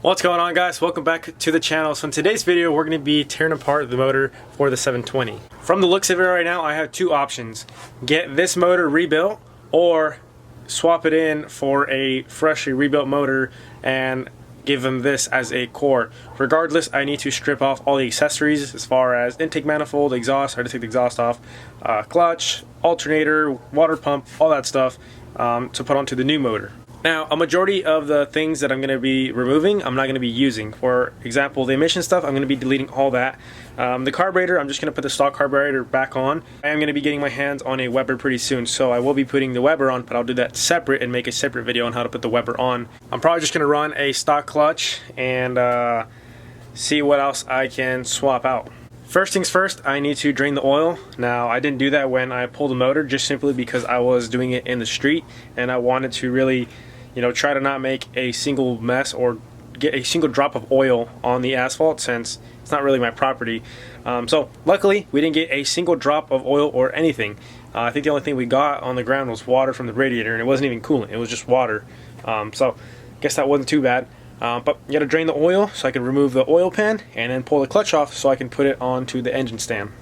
What's going on, guys? Welcome back to the channel. So in today's video we're going to be tearing apart the motor for the 720. From the looks of it right now, I have two options: get this motor rebuilt or swap it in for a freshly rebuilt motor and give them this as a core. Regardless, I need to strip off all the accessories as far as intake manifold, exhaust, I had to take the exhaust off, clutch, alternator, water pump, all that stuff to put onto the new motor. Now, a majority of the things that I'm going to be removing, I'm not going to be using. For example, the emission stuff, I'm going to be deleting all that. The carburetor, I'm just going to put the stock carburetor back on. I am going to be getting my hands on a Weber pretty soon, so I will be putting the Weber on, but I'll do that separate and make a separate video on how to put the Weber on. I'm probably just going to run a stock clutch and see what else I can swap out. First things first, I need to drain the oil. Now, I didn't do that when I pulled the motor, just simply because I was doing it in the street and I wanted to really, try to not make a single mess or get a single drop of oil on the asphalt, since it's not really my property. So luckily we didn't get a single drop of oil or anything. I think the only thing we got on the ground was water from the radiator, and it wasn't even coolant, it was just water. So guess that wasn't too bad. But you gotta drain the oil so I can remove the oil pan and then pull the clutch off so I can put it onto the engine stand.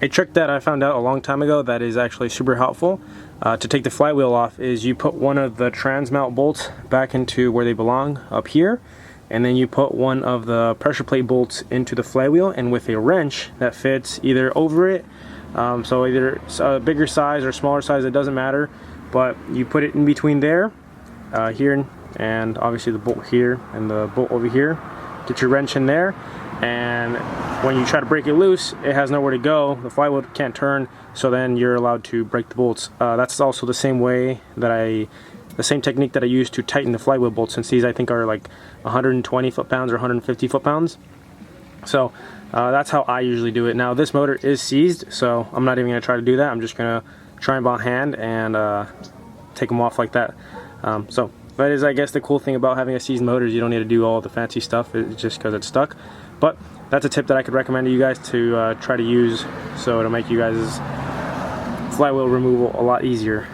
A trick that I found out a long time ago that is actually super helpful to take the flywheel off is you put one of the trans mount bolts back into where they belong, up here, and then you put one of the pressure plate bolts into the flywheel, and with a wrench that fits either over it, so either a bigger size or smaller size, it doesn't matter, but you put it in between there, here, and obviously the bolt here and the bolt over here. Get your wrench in there, and when you try to break it loose, it has nowhere to go. The flywheel can't turn, so then you're allowed to break the bolts. That's also the same way that the same technique that I use to tighten the flywheel bolts, since these I think are like 120 foot-pounds or 150 foot-pounds. So that's how I usually do it. Now this motor is seized, so I'm not even going to try to do that. I'm just going to try them by hand and take them off like that. So that is, I guess, the cool thing about having a seized motor is you don't need to do all the fancy stuff. It's just because it's stuck. But that's a tip that I could recommend to you guys to try to use, so it'll make you guys' flywheel removal a lot easier.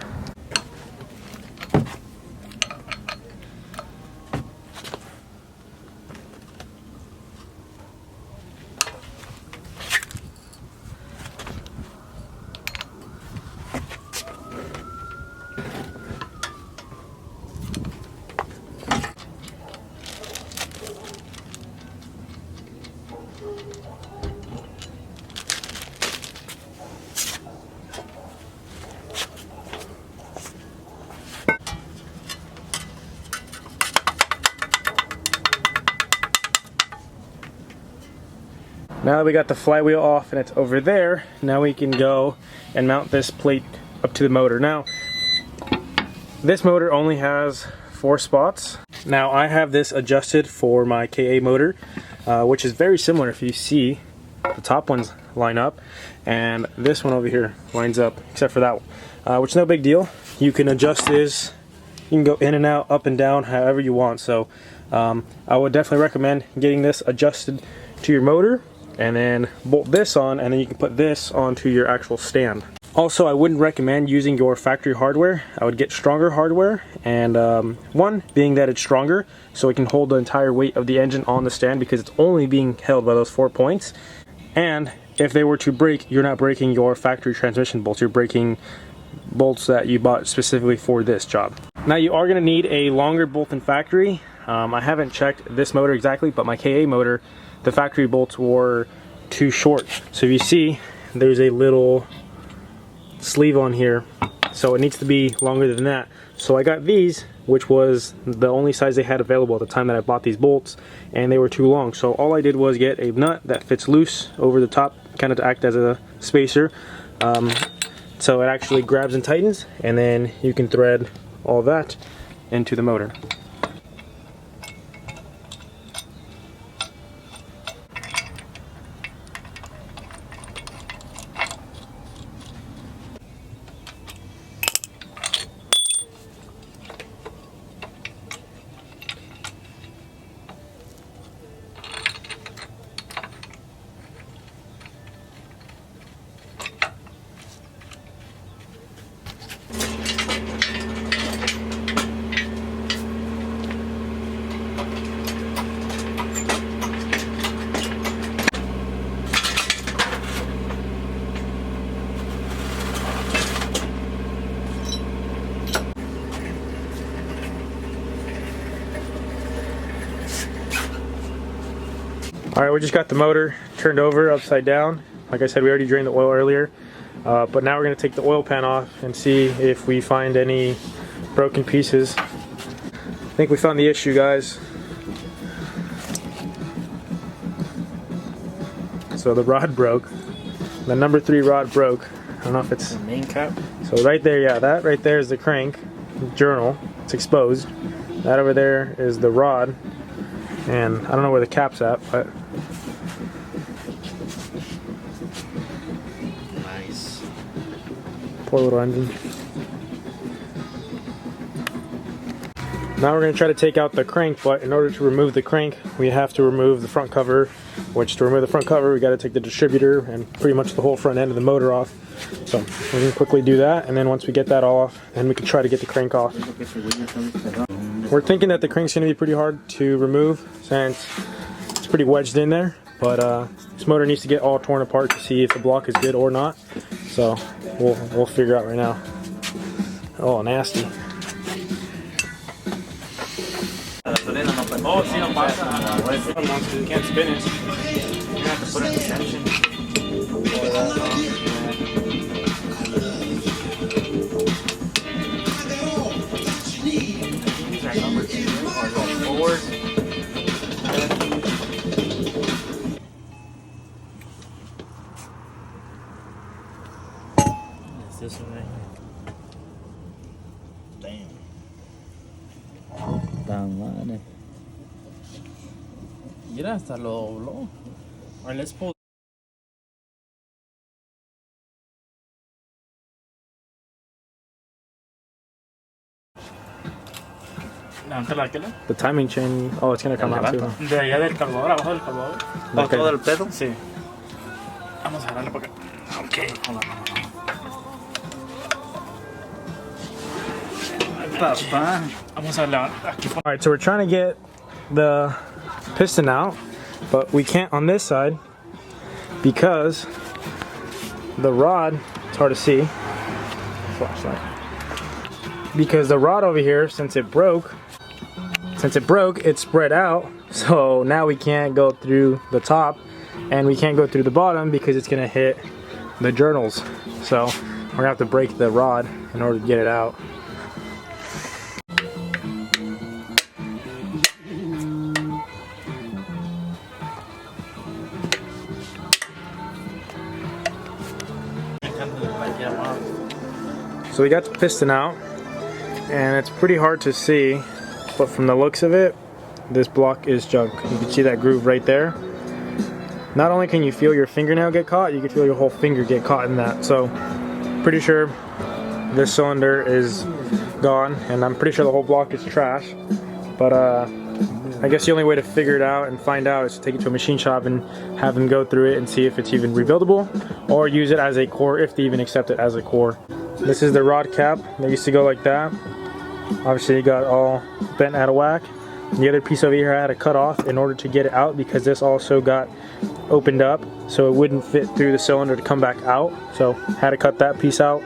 Now that we got the flywheel off and it's over there, now we can go and mount this plate up to the motor. Now, this motor only has 4 spots. Now I have this adjusted for my KA motor, which is very similar. If you see, the top ones line up, and this one over here lines up, except for that one, which is no big deal. You can adjust this, you can go in and out, up and down, however you want. So I would definitely recommend getting this adjusted to your motor, and then bolt this on, and then you can put this onto your actual stand. Also, I wouldn't recommend using your factory hardware. I would get stronger hardware, and one being that it's stronger, so it can hold the entire weight of the engine on the stand, because it's only being held by those 4 points. And if they were to break, you're not breaking your factory transmission bolts, you're breaking bolts that you bought specifically for this job. Now you are going to need a longer bolt than factory. I haven't checked this motor exactly, but my KA motor, the factory bolts were too short. So if you see, there's a little sleeve on here, so it needs to be longer than that. So I got these, which was the only size they had available at the time that I bought these bolts, and they were too long. So all I did was get a nut that fits loose over the top, kind of to act as a spacer. So it actually grabs and tightens, and then you can thread all that into the motor. Alright, we just got the motor turned over upside down. Like I said, we already drained the oil earlier. But now we're going to take the oil pan off and see if we find any broken pieces. I think we found the issue, guys. So the rod broke. The number 3 rod broke. I don't know if it's... The main cap? So right there, yeah, that right there is the crank journal. It's exposed. That over there is the rod. And I don't know where the cap's at, but... Nice. Poor little engine. Now we're going to try to take out the crank, but in order to remove the crank, we have to remove the front cover, which to remove the front cover, we got to take the distributor and pretty much the whole front end of the motor off. So we're going to quickly do that, and then once we get that all off, then we can try to get the crank off. We're thinking that the crank's going to be pretty hard to remove since it's pretty wedged in there, but this motor needs to get all torn apart to see if the block is good or not. So we'll figure out right now. Oh, nasty. Oh, sí, no pasa. You can't spin it. You have to put it in tension. These are number 2 or 4. It's this one right here. Damn. Tan madre. Mira, hasta lo dobló. Alright, let's pull. The timing chain, oh, it's gonna come out too. De allá del cargador, abajo del cargador. Okay. ¿Todo el pedo? Sí. Vamos a agarrarle para acá. Ok, hold on. Papá. Vamos a darle aquí. Alright, so we're trying to get the piston out, but we can't on this side because the rod, it's hard to see. Flashlight. Because the rod over here, since it broke, it's spread out, so now we can't go through the top and we can't go through the bottom because it's gonna hit the journals. So we're gonna have to break the rod in order to get it out. So we got the piston out, and it's pretty hard to see, but from the looks of it, this block is junk. You can see that groove right there. Not only can you feel your fingernail get caught, you can feel your whole finger get caught in that. So pretty sure this cylinder is gone, and I'm pretty sure the whole block is trash. But I guess the only way to figure it out and find out is to take it to a machine shop and have them go through it and see if it's even rebuildable, or use it as a core if they even accept it as a core. This is the rod cap. They used to go like that. Obviously it got all bent out of whack. The other piece over here I had to cut off in order to get it out because this also got opened up so it wouldn't fit through the cylinder to come back out. So had to cut that piece out.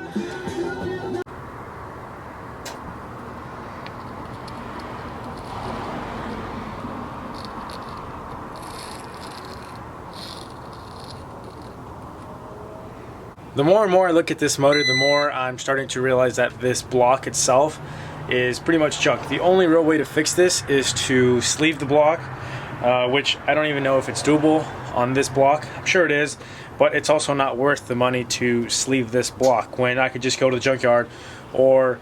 The more and more I look at this motor, the more I'm starting to realize that this block itself is pretty much junk. The only real way to fix this is to sleeve the block, which I don't even know if it's doable on this block. I'm sure it is, but it's also not worth the money to sleeve this block when I could just go to the junkyard or,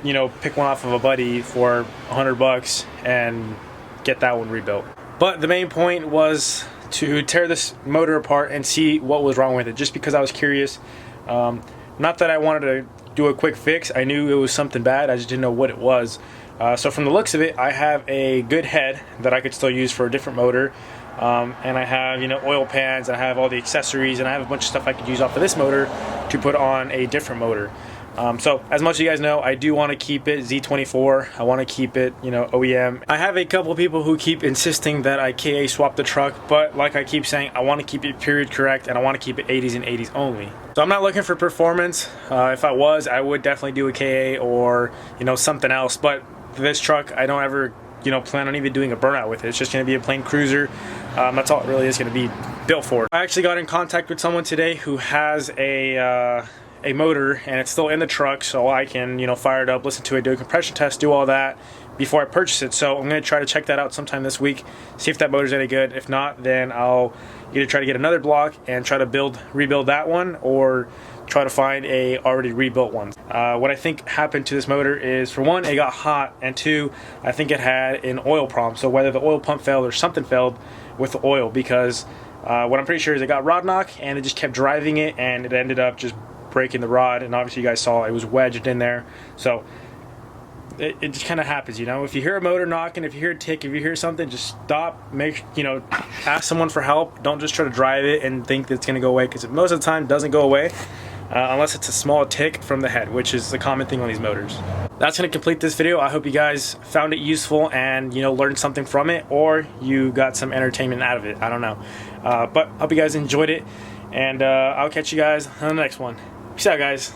you know, pick one off of a buddy for $100 and get that one rebuilt. But the main point was to tear this motor apart and see what was wrong with it, just because I was curious. Not that I wanted to do a quick fix. I knew it was something bad, I just didn't know what it was. So from the looks of it, I have a good head that I could still use for a different motor, and I have, you know, oil pans, I have all the accessories, and I have a bunch of stuff I could use off of this motor to put on a different motor. So as much as you guys know, I do want to keep it Z24. I want to keep it, you know, OEM. I have a couple people who keep insisting that I KA swap the truck, but like I keep saying, I want to keep it period correct, and I want to keep it 80s and 80s only. So I'm not looking for performance. If I was, I would definitely do a KA or, you know, something else. But this truck, I don't ever, you know, plan on even doing a burnout with it. It's just going to be a plain cruiser. That's all it really is going to be built for. I actually got in contact with someone today who has a motor, and it's still in the truck, so I can, you know, fire it up, listen to it, do a compression test, do all that before I purchase it. So I'm going to try to check that out sometime this week, see if that motor's any good. If not, then I'll either try to get another block and try to rebuild that one, or try to find a already rebuilt one. What I think happened to this motor is, for one, it got hot, and two, I think it had an oil problem. So whether the oil pump failed or something failed with the oil, because what I'm pretty sure is it got rod knock, and it just kept driving it, and it ended up just breaking the rod, and obviously you guys saw it was wedged in there. So it just kind of happens, you know. If you hear a motor knocking, if you hear a tick, if you hear something, just stop, ask someone for help. Don't just try to drive it and think that it's going to go away, because most of the time it doesn't go away unless it's a small tick from the head, which is the common thing on these motors. That's going to complete this video. I hope you guys found it useful and, you know, learned something from it, or you got some entertainment out of it. I don't know, but hope you guys enjoyed it, and I'll catch you guys on the next one. Peace out, guys.